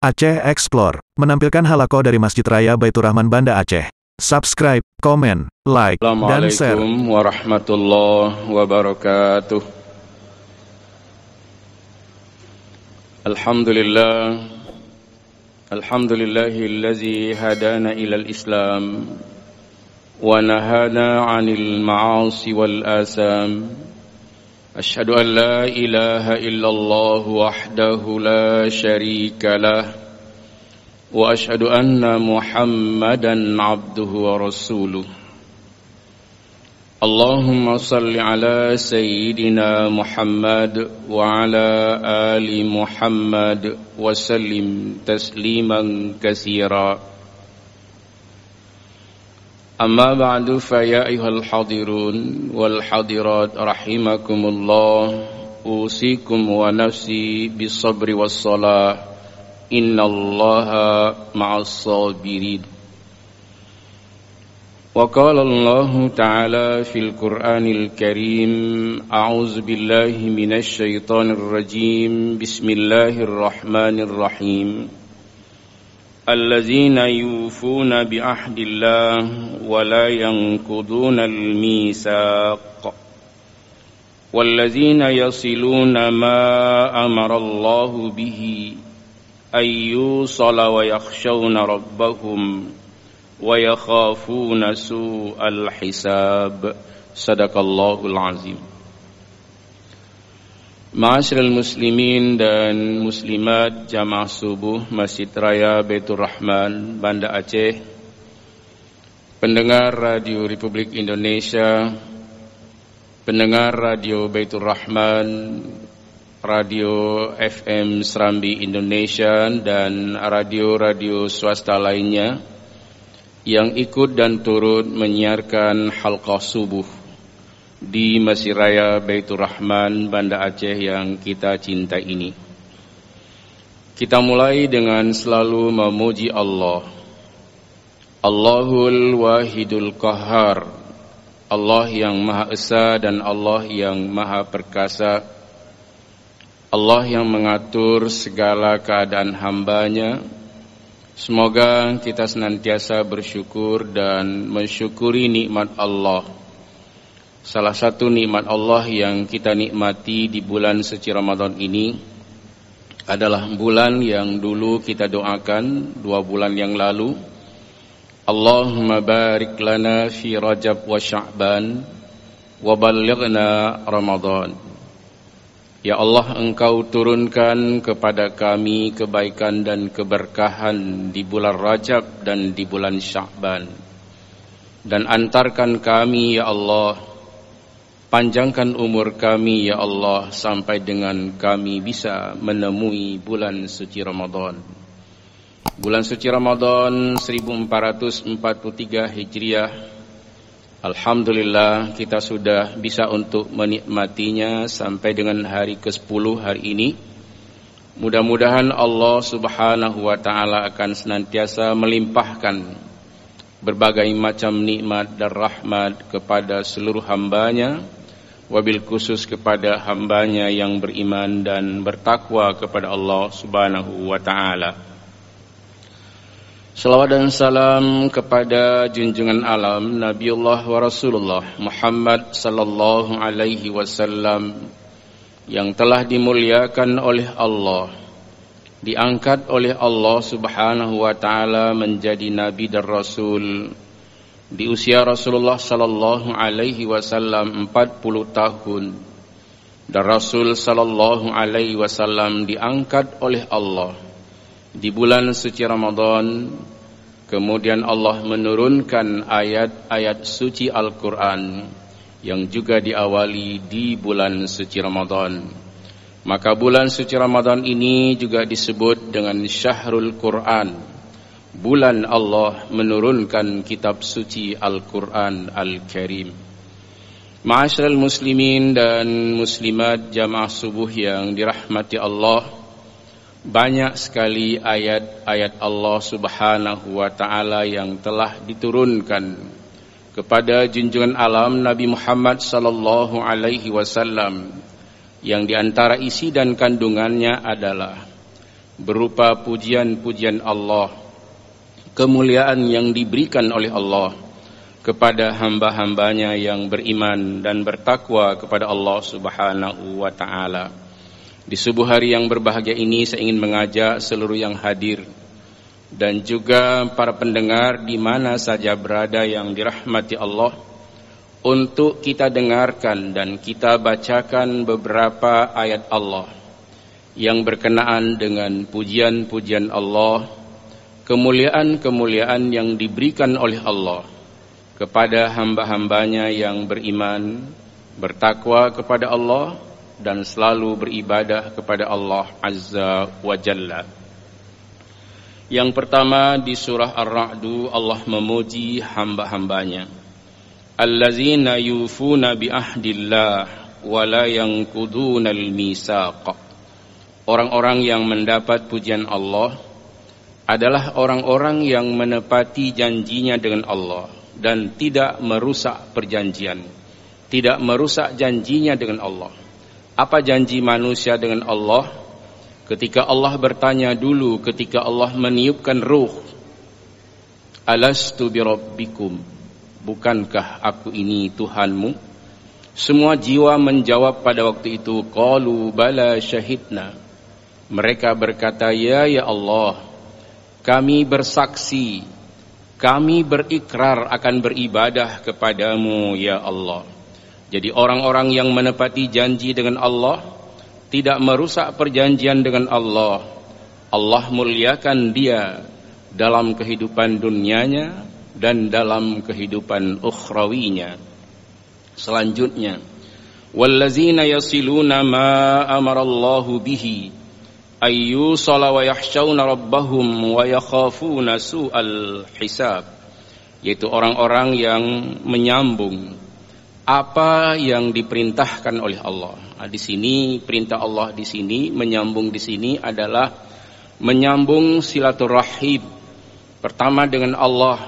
Aceh Explore menampilkan halaqah dari Masjid Raya Baitur Rahman Banda Aceh. Subscribe, komen, like, dan share. Assalamualaikum warahmatullahi wabarakatuh. Alhamdulillahillazi hadana ilal Islam wa nahana 'anil ma'asi wal asam. Asyhadu an la ilaha illallah wahdahu la syarika lah wa asyhadu anna Muhammadan 'abduhu wa rasuluh. Allahumma salli ala sayyidina Muhammad wa ala ali Muhammad wa sallim tasliman katsira. Amma ba'du fa ya ayyuhal hadirun wal hadirat rahimakumullah, usikum wa nafsi bis sabri was salah, innallaha ma'as sabirin. Wa qala Allah ta'ala fil Qur'anil Karim, a'udzu billahi minasy syaithanir rajim, bismillahirrahmanirrahim. Allazina yufuna bi ahdillah wa la yanquduna al-mitsaq wallazina yasiluna ma amara Allahu bihi ayyusala wa yakhshawna rabbahum wa yakhafuna su'al hisab. Sadaqallahul azim. Ma'asyiral muslimin dan muslimat jamaah subuh Masjid Raya Baitur Rahman Banda Aceh, pendengar Radio Republik Indonesia, pendengar Radio Baitur Rahman, Radio FM Serambi Indonesia, dan radio-radio swasta lainnya yang ikut dan turut menyiarkan halqah subuh di Masjid Raya Baitur Rahman Banda Aceh yang kita cintai ini. Kita mulai dengan selalu memuji Allah. Allahul Wahidul Qahhar, Allah yang Maha Esa dan Allah yang Maha Perkasa, Allah yang mengatur segala keadaan hamba-Nya. Semoga kita senantiasa bersyukur dan mensyukuri nikmat Allah. Salah satu nikmat Allah yang kita nikmati di bulan suci Ramadan ini adalah bulan yang dulu kita doakan 2 bulan yang lalu. Allahumma barik lana fi Rajab wa Sya'ban wa ballighna Ramadan. Ya Allah, Engkau turunkan kepada kami kebaikan dan keberkahan di bulan Rajab dan di bulan Sya'ban. Dan antarkan kami, ya Allah, panjangkan umur kami, ya Allah, sampai dengan kami bisa menemui bulan suci Ramadan. Bulan suci Ramadan 1443 Hijriah. Alhamdulillah kita sudah bisa untuk menikmatinya sampai dengan hari ke-10 hari ini. Mudah-mudahan Allah Subhanahu wa ta'ala akan senantiasa melimpahkan berbagai macam nikmat dan rahmat kepada seluruh hamba-Nya, wabil khusus kepada hamba-Nya yang beriman dan bertakwa kepada Allah Subhanahu wa ta'ala. Salawat dan salam kepada junjungan alam Nabiullah wa Rasulullah Muhammad sallallahu alaihi wasallam yang telah dimuliakan oleh Allah, diangkat oleh Allah Subhanahu wa ta'ala menjadi nabi dan rasul di usia Rasulullah sallallahu alaihi wasallam 40 tahun, dan Rasul sallallahu alaihi wasallam diangkat oleh Allah di bulan suci Ramadan. Kemudian Allah menurunkan ayat-ayat suci Al-Quran yang juga diawali di bulan suci Ramadan. Maka bulan suci Ramadan ini juga disebut dengan Syahrul Quran, bulan Allah menurunkan kitab suci Al-Quran Al-Karim. Ma'asyiral muslimin dan muslimat jamaah subuh yang dirahmati Allah, banyak sekali ayat-ayat Allah Subhanahu wa ta'ala yang telah diturunkan kepada junjungan alam Nabi Muhammad sallallahu alaihi wasallam, yang diantara isi dan kandungannya adalah berupa pujian-pujian Allah, kemuliaan yang diberikan oleh Allah kepada hamba-hambanya yang beriman dan bertakwa kepada Allah Subhanahu wa ta'ala. Di subuh hari yang berbahagia ini saya ingin mengajak seluruh yang hadir dan juga para pendengar di mana saja berada yang dirahmati Allah untuk kita dengarkan dan kita bacakan beberapa ayat Allah yang berkenaan dengan pujian-pujian Allah, kemuliaan-kemuliaan yang diberikan oleh Allah kepada hamba-hambanya yang beriman, bertakwa kepada Allah dan selalu beribadah kepada Allah Azza wa Jalla. Yang pertama di surah Ar-Ra'du, Allah memuji hamba-hambanya. Allazina yufuna bi ahdillah wa la yanqudunal misaq. Orang-orang yang mendapat pujian Allah adalah orang-orang yang menepati janjinya dengan Allah dan tidak merusak perjanjian, tidak merusak janjinya dengan Allah. Apa janji manusia dengan Allah? Ketika Allah bertanya dulu, ketika Allah meniupkan ruh, alastu birabbikum, bukankah aku ini Tuhanmu? Semua jiwa menjawab pada waktu itu, qalu bala syahidna. Mereka berkata, ya Allah, kami bersaksi, kami berikrar akan beribadah kepadamu ya Allah. Jadi orang-orang yang menepati janji dengan Allah, tidak merusak perjanjian dengan Allah, Allah muliakan dia dalam kehidupan dunianya dan dalam kehidupan ukhrawinya. Selanjutnya, wallazina yasiluna ma amarallahu bihi ayyusala wa yakhshawna rabbahum wa yakhafuna su'al hisab, yaitu orang-orang yang menyambung apa yang diperintahkan oleh Allah. Nah, di sini perintah Allah di sini, menyambung di sini adalah menyambung silaturahim. Pertama dengan Allah,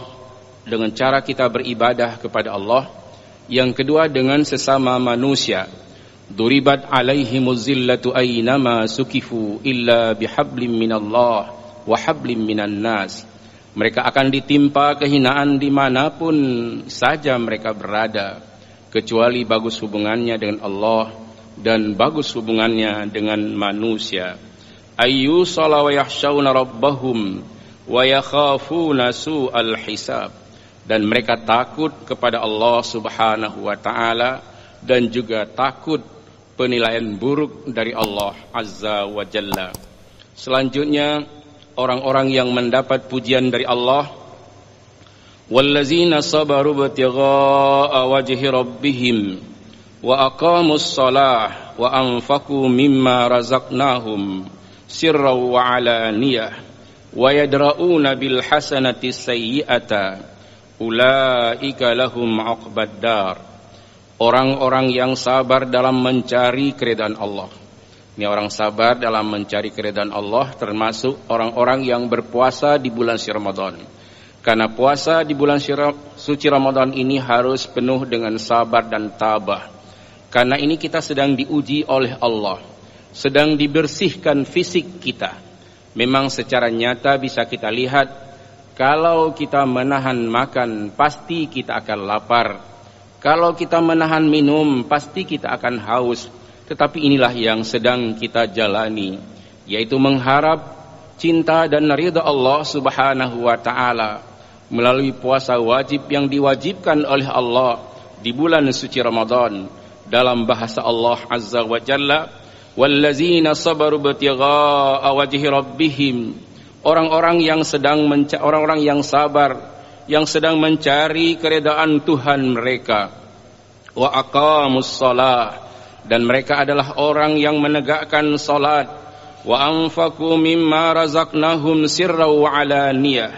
dengan cara kita beribadah kepada Allah. Yang kedua dengan sesama manusia. Duribat alaihimuz zillatu aynama sukifu illa bihablim minallah wa hablim minan nas. Mereka akan ditimpa kehinaan dimanapun saja mereka berada, kecuali bagus hubungannya dengan Allah dan bagus hubungannya dengan manusia. Ayyusala wa yakhshawna rabbahum wa yakhafuna su'al hisab. Dan mereka takut kepada Allah Subhanahu wa ta'ala dan juga takut penilaian buruk dari Allah Azza wa Jalla. Selanjutnya orang-orang yang mendapat pujian dari Allah, wallazina sabaru batigha'a wajhi rabbihim wa aqamus shalah wa anfaqu mimma razaqnahum sirran wa alaniyah wa yadra'una bil hasanati sayyi'ata ulaika lahum 'uqbad dar. Orang-orang yang sabar dalam mencari keridhaan Allah. Ini orang sabar dalam mencari keridhaan Allah, termasuk orang-orang yang berpuasa di bulan suci Ramadan. Karena puasa di bulan suci Ramadan ini harus penuh dengan sabar dan tabah. Karena ini kita sedang diuji oleh Allah, sedang dibersihkan fisik kita. Memang secara nyata bisa kita lihat, kalau kita menahan makan pasti kita akan lapar. Kalau kita menahan minum, pasti kita akan haus. Tetapi inilah yang sedang kita jalani, yaitu mengharap cinta dan ridha Allah Subhanahu wa ta'ala melalui puasa wajib yang diwajibkan oleh Allah di bulan suci Ramadan. Dalam bahasa Allah Azza wa Jalla, wallazina sabaru batigha'a wajhi rabbihim. Orang-orang yang sabar, yang sedang mencari keredaan Tuhan mereka. Wa aqamus shalah, dan mereka adalah orang yang menegakkan salat. Wa anfaqu mimma razaqnahum sirran wa alaniyah,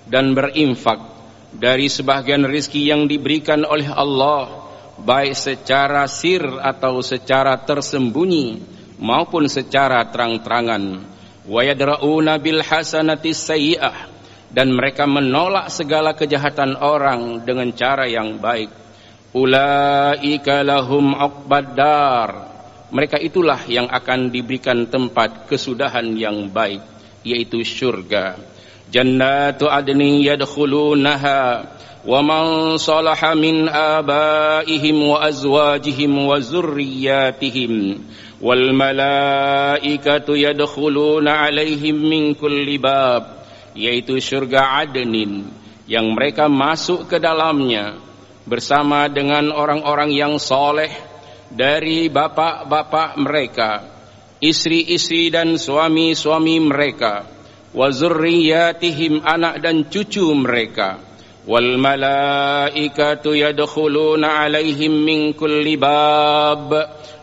dan berinfak dari sebagian rezeki yang diberikan oleh Allah, baik secara sir atau secara tersembunyi maupun secara terang-terangan. Wa yadra'una bil hasanati sayyi'ah, dan mereka menolak segala kejahatan orang dengan cara yang baik. Ulaika lahum 'uqbad dar, mereka itulah yang akan diberikan tempat kesudahan yang baik. yaitu syurga. Jannatu adnin yadkhulunaha wa man salaha min abaihim wa azwajihim wa zurriyyatihim wal malaikatu yadkhuluna alaihim min kulli bab, yaitu syurga adnin yang mereka masuk ke dalamnya bersama dengan orang-orang yang soleh dari bapak-bapak mereka, istri-istri dan suami-suami mereka, wa zurriyatihim, anak dan cucu mereka, wal malaikatu yadkhuluna alaihim min kulli bab,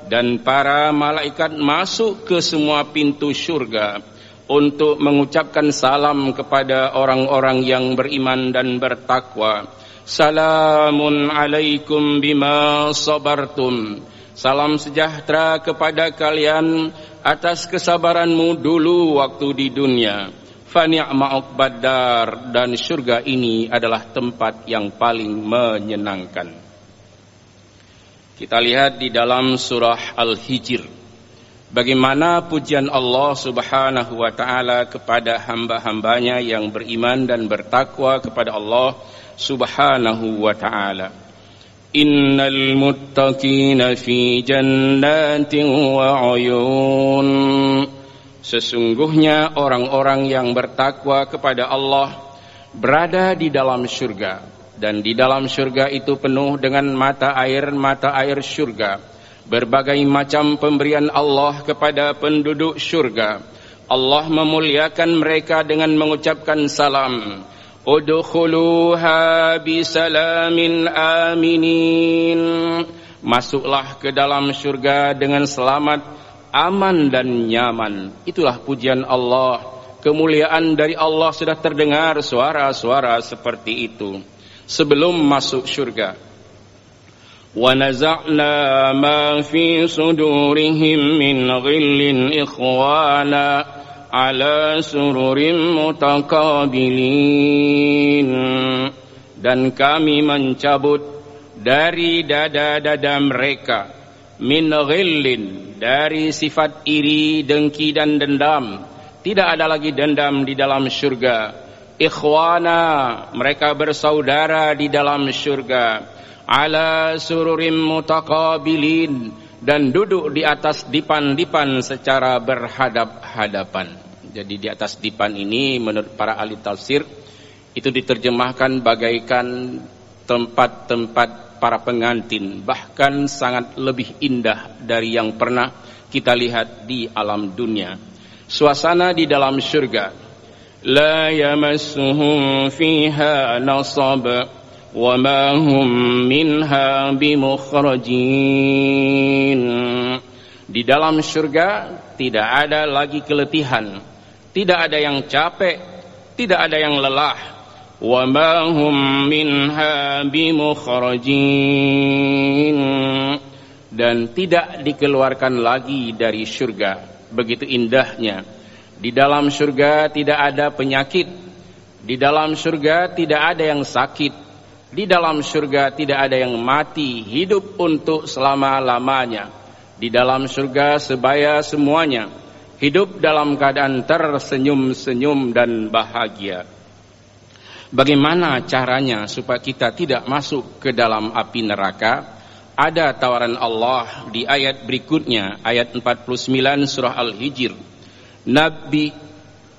dan para malaikat masuk ke semua pintu syurga untuk mengucapkan salam kepada orang-orang yang beriman dan bertakwa. Salamun alaikum bima sabartum. Salam sejahtera kepada kalian atas kesabaranmu dulu waktu di dunia. Fa ni'ma uqbad dar, dan surga ini adalah tempat yang paling menyenangkan. Kita lihat di dalam surah Al-Hijr bagaimana pujian Allah Subhanahu wa taala kepada hamba-hambanya yang beriman dan bertakwa kepada Allah Subhanahu wa ta'ala. Innal muttaqina fi jannatin wa uyun. Sesungguhnya orang-orang yang bertakwa kepada Allah berada di dalam syurga, dan di dalam syurga itu penuh dengan mata air syurga. Berbagai macam pemberian Allah kepada penduduk syurga. Allah memuliakan mereka dengan mengucapkan salam. Udkhuluha bisalamin aminin. Masuklah ke dalam syurga dengan selamat, aman dan nyaman. Itulah pujian Allah. Kemuliaan dari Allah sudah terdengar suara-suara seperti itu sebelum masuk syurga. Wa naza'na ma fi sudurihim min ghillin ikhwana ala sururim mutakabilin. Dan kami mencabut dari dada-dada mereka min ghillin, dari sifat iri, dengki dan dendam. Tidak ada lagi dendam di dalam syurga. Ikhwana, mereka bersaudara di dalam syurga. Ala sururim mutakabilin, dan duduk di atas dipan-dipan secara berhadap-hadapan. Jadi di atas dipan ini menurut para ahli tafsir itu diterjemahkan bagaikan tempat-tempat para pengantin, bahkan sangat lebih indah dari yang pernah kita lihat di alam dunia. Suasana di dalam syurga, la yamassuhum fiha nasab wa ma hum minha bimukhrajin. Di dalam syurga tidak ada lagi keletihan, tidak ada yang capek, tidak ada yang lelah. Wa ma hum minha bimukhrajin, dan tidak dikeluarkan lagi dari syurga. Begitu indahnya. Di dalam syurga tidak ada penyakit, di dalam syurga tidak ada yang sakit, di dalam syurga tidak ada yang mati, hidup untuk selama-lamanya. Di dalam syurga sebaya semuanya, hidup dalam keadaan tersenyum-senyum dan bahagia. Bagaimana caranya supaya kita tidak masuk ke dalam api neraka? Ada tawaran Allah di ayat berikutnya, ayat 49 surah Al-Hijr. Nabi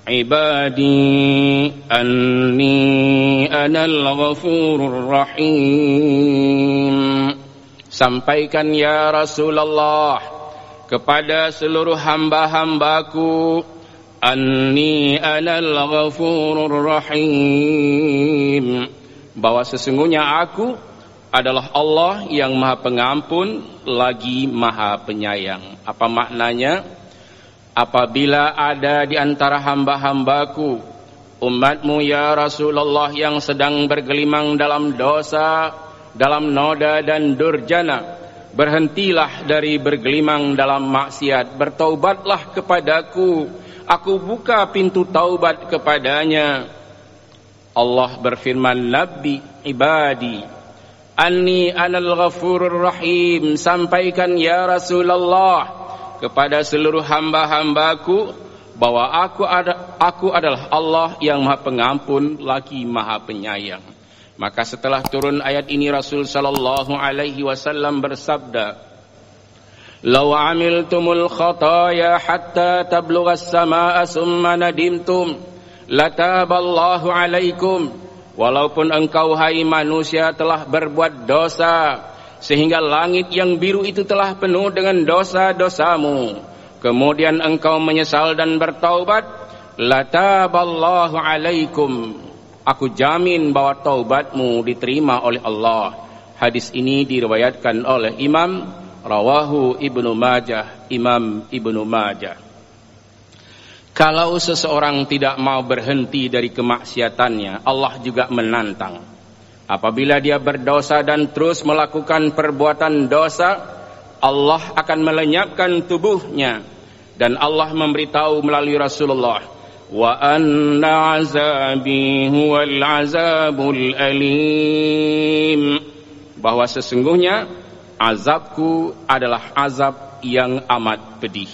ibadi anni anal ghafurur rahim. Sampaikan ya Rasulullah kepada seluruh hamba-hambaku, anni anal ghafurur rahim, bahwa sesungguhnya aku adalah Allah yang maha pengampun lagi maha penyayang. Apa maknanya? Apabila ada di antara hamba-hambaku, umatmu ya Rasulullah, yang sedang bergelimang dalam dosa, dalam noda dan durjana, berhentilah dari bergelimang dalam maksiat, bertaubatlah kepadaku, aku buka pintu taubat kepadanya. Allah berfirman, Nabi ibadi anni anal ghafurur rahim. Sampaikan ya Rasulullah kepada seluruh hamba-hambaku bahwa aku adalah Allah yang Maha Pengampun lagi Maha Penyayang. Maka setelah turun ayat ini Rasul sallallahu alaihi wasallam bersabda, "Law 'amiltumul khataaya hatta tablugha as-samaa'a summa nadimtum, lataballahu 'alaikum." Walaupun engkau hai manusia telah berbuat dosa sehingga langit yang biru itu telah penuh dengan dosa-dosamu, kemudian engkau menyesal dan bertaubat, lataballahu 'alaikum. Aku jamin bahwa taubatmu diterima oleh Allah. Hadis ini diriwayatkan oleh Imam Rawahu Ibnu Majah, Imam Ibnu Majah. Kalau seseorang tidak mau berhenti dari kemaksiatannya, Allah juga menantang. Apabila dia berdosa dan terus melakukan perbuatan dosa, Allah akan melenyapkan tubuhnya. Dan Allah memberitahu melalui Rasulullah, wa anna azabi huwal azabul alim, bahwa sesungguhnya azabku adalah azab yang amat pedih.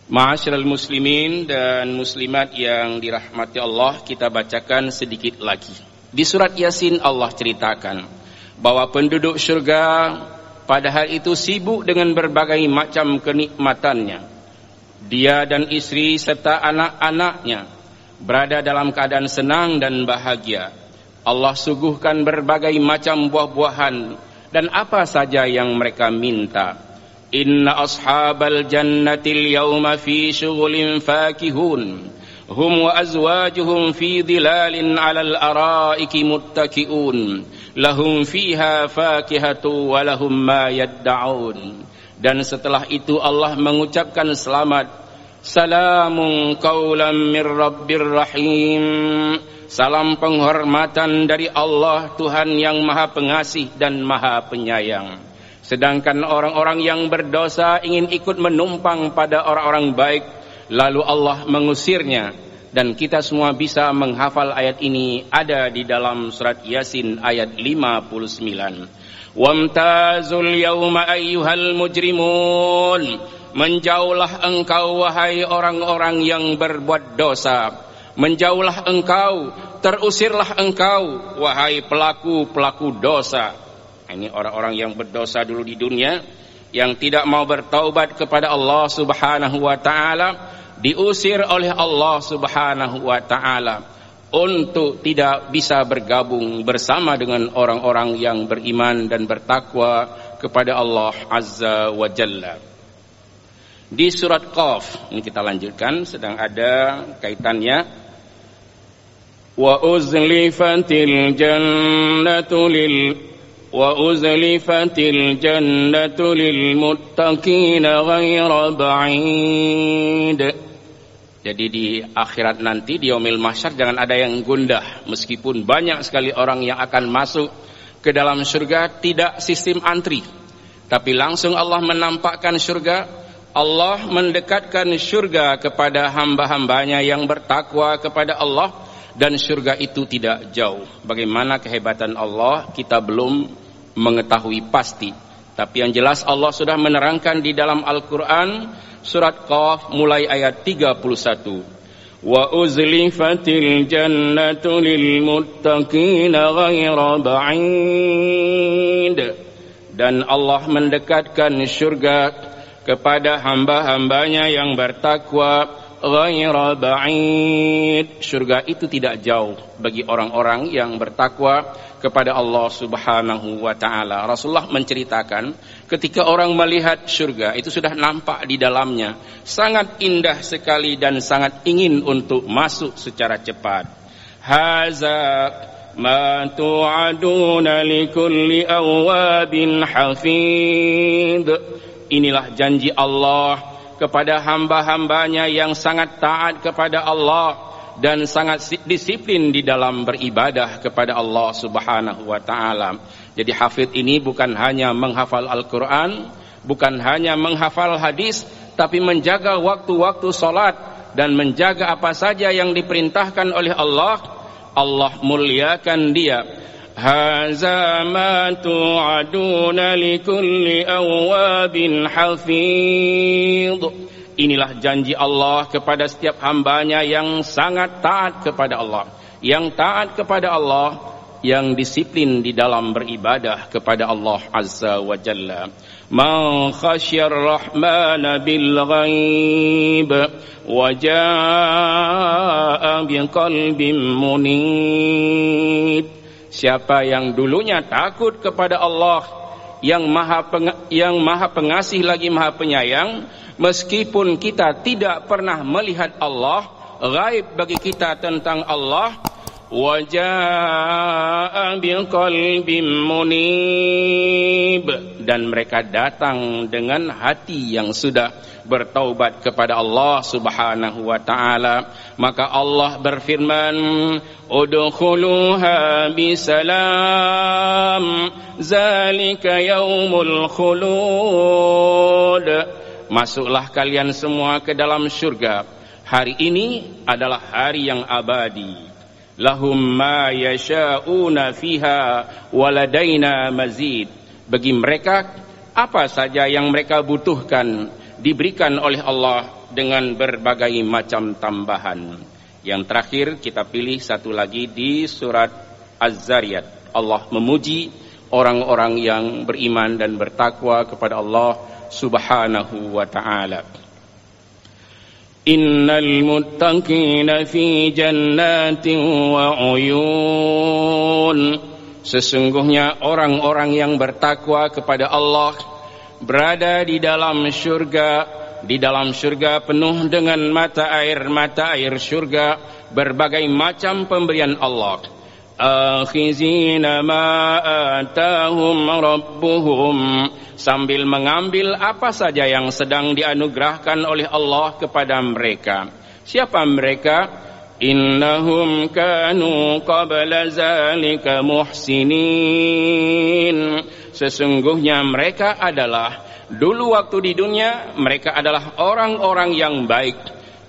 Ma'asyiral muslimin dan muslimat yang dirahmati Allah, kita bacakan sedikit lagi. Di surat Yasin Allah ceritakan bahwa penduduk syurga pada hari itu sibuk dengan berbagai macam kenikmatannya. Dia dan istri serta anak-anaknya berada dalam keadaan senang dan bahagia. Allah suguhkan berbagai macam buah-buahan dan apa saja yang mereka minta. Inna ashabal jannatil yawma fi syughulin fakihun, hum wa azwajuhum fi dhilalin 'alal araiki muttaki'un, lahum fiha fakihatu wa lahum ma yadda'un. Dan setelah itu Allah mengucapkan selamat, salamun qaulan mir rabbir rahim, salam penghormatan dari Allah Tuhan yang Maha Pengasih dan Maha Penyayang. Sedangkan orang-orang yang berdosa ingin ikut menumpang pada orang-orang baik, lalu Allah mengusirnya. Dan kita semua bisa menghafal ayat ini, ada di dalam surat Yasin ayat 59. Wamtazul yawma ayyuhal mujrimun, menjauhlah engkau wahai orang-orang yang berbuat dosa. Menjauhlah engkau, terusirlah engkau wahai pelaku-pelaku dosa. Ini orang-orang yang berdosa dulu di dunia, yang tidak mau bertaubat kepada Allah Subhanahu wa taala, diusir oleh Allah Subhanahu wa taala untuk tidak bisa bergabung bersama dengan orang-orang yang beriman dan bertakwa kepada Allah Azza wa Jalla. Di surat Qaf, ini kita lanjutkan, sedang ada kaitannya. Wa uzlifatil jannatu lil muttaqina ghaira ba'id. Jadi di akhirat nanti, di yaumil mahsyar, jangan ada yang gundah. Meskipun banyak sekali orang yang akan masuk ke dalam surga, tidak sistem antri, tapi langsung Allah menampakkan surga. Allah mendekatkan surga kepada hamba-hambanya yang bertakwa kepada Allah, dan surga itu tidak jauh. Bagaimana kehebatan Allah kita belum mengetahui pasti, tapi yang jelas Allah sudah menerangkan di dalam Al-Quran surat Qaf mulai ayat 31. Wa uzlifatil jannatu lil muttaqina ghaira ba'id, dan Allah mendekatkan surga kepada hamba-hambanya yang bertakwa ghaira ba'id. Surga itu tidak jauh bagi orang-orang yang bertakwa kepada Allah Subhanahu wa taala. Rasulullah menceritakan ketika orang melihat surga itu sudah nampak di dalamnya, sangat indah sekali dan sangat ingin untuk masuk secara cepat. Haza ma tu'aduna likulli awabin hafid. Inilah janji Allah kepada hamba-hambanya yang sangat taat kepada Allah dan sangat disiplin di dalam beribadah kepada Allah Subhanahu wa taala. Jadi hafid ini bukan hanya menghafal Al-Quran, bukan hanya menghafal hadis, tapi menjaga waktu-waktu salat dan menjaga apa saja yang diperintahkan oleh Allah. Allah muliakan dia. Haza ma tu'aduna likulli awabin hafid. Inilah janji Allah kepada setiap hambanya yang sangat taat kepada Allah, yang taat kepada Allah, yang disiplin di dalam beribadah kepada Allah Azza wa Jalla. Man khasyar rahmana bil ghaib wa jaa'a biqalbin munib. Siapa yang dulunya takut kepada Allah, yang maha pengasih lagi maha penyayang, meskipun kita tidak pernah melihat Allah, gaib bagi kita tentang Allah, wa jaa'a biqalbin munib, dan mereka datang dengan hati yang sudah bertaubat kepada Allah Subhanahu wa taala, maka Allah berfirman, udkhuluha bisalam zalika yaumul khulud. Masuklah kalian semua ke dalam surga. Hari ini adalah hari yang abadi. Lahum ma yasha'una fiha waladaina mazid. Bagi mereka apa saja yang mereka butuhkan diberikan oleh Allah dengan berbagai macam tambahan. Yang terakhir kita pilih satu lagi di surat Az-Zariyat. Allah memuji orang-orang yang beriman dan bertakwa kepada Allah Subhanahu wa ta'ala. Innal muttaqina fi jannatin wa uyun. Sesungguhnya orang-orang yang bertakwa kepada Allah berada di dalam surga penuh dengan mata air surga, berbagai macam pemberian Allah. Akhizina ma atahum rabbuhum, sambil mengambil apa saja yang sedang dianugerahkan oleh Allah kepada mereka. Siapa mereka? Innahum kanu qabla zalika muhsinin. Sesungguhnya mereka adalah dulu waktu di dunia mereka adalah orang-orang yang baik.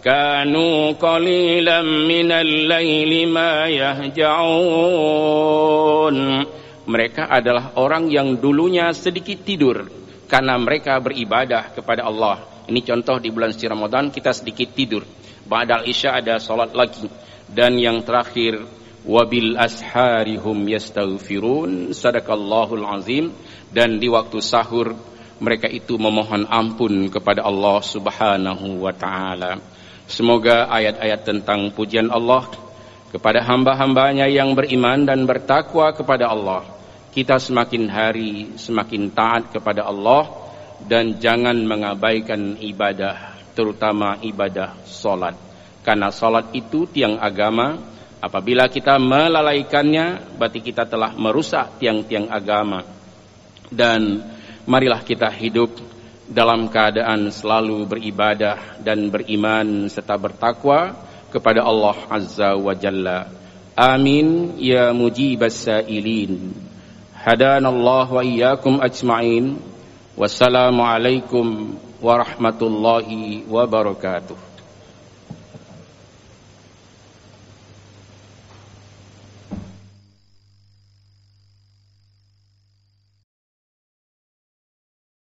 Kanu qalilan minal laili ma yahja'un. Mereka adalah orang yang dulunya sedikit tidur karena mereka beribadah kepada Allah. Ini contoh di bulan suci Ramadan kita sedikit tidur. Ba'dal isya ada salat lagi. Dan yang terakhir, wabil asharihum yastaghfirun. Sadaqallahul azim. Dan di waktu sahur mereka itu memohon ampun kepada Allah Subhanahu wa ta'ala. Semoga ayat-ayat tentang pujian Allah kepada hamba-hambanya yang beriman dan bertakwa kepada Allah, kita semakin hari semakin taat kepada Allah, dan jangan mengabaikan ibadah, terutama ibadah salat. Karena salat itu tiang agama. Apabila kita melalaikannya, berarti kita telah merusak tiang-tiang agama. Dan marilah kita hidup dalam keadaan selalu beribadah dan beriman serta bertakwa kepada Allah Azza wa Jalla. Amin ya mujibas sa'ilin. Hadanallahu wa iyyakum ajma'in. Wassalamualaikum warahmatullahi wabarakatuh.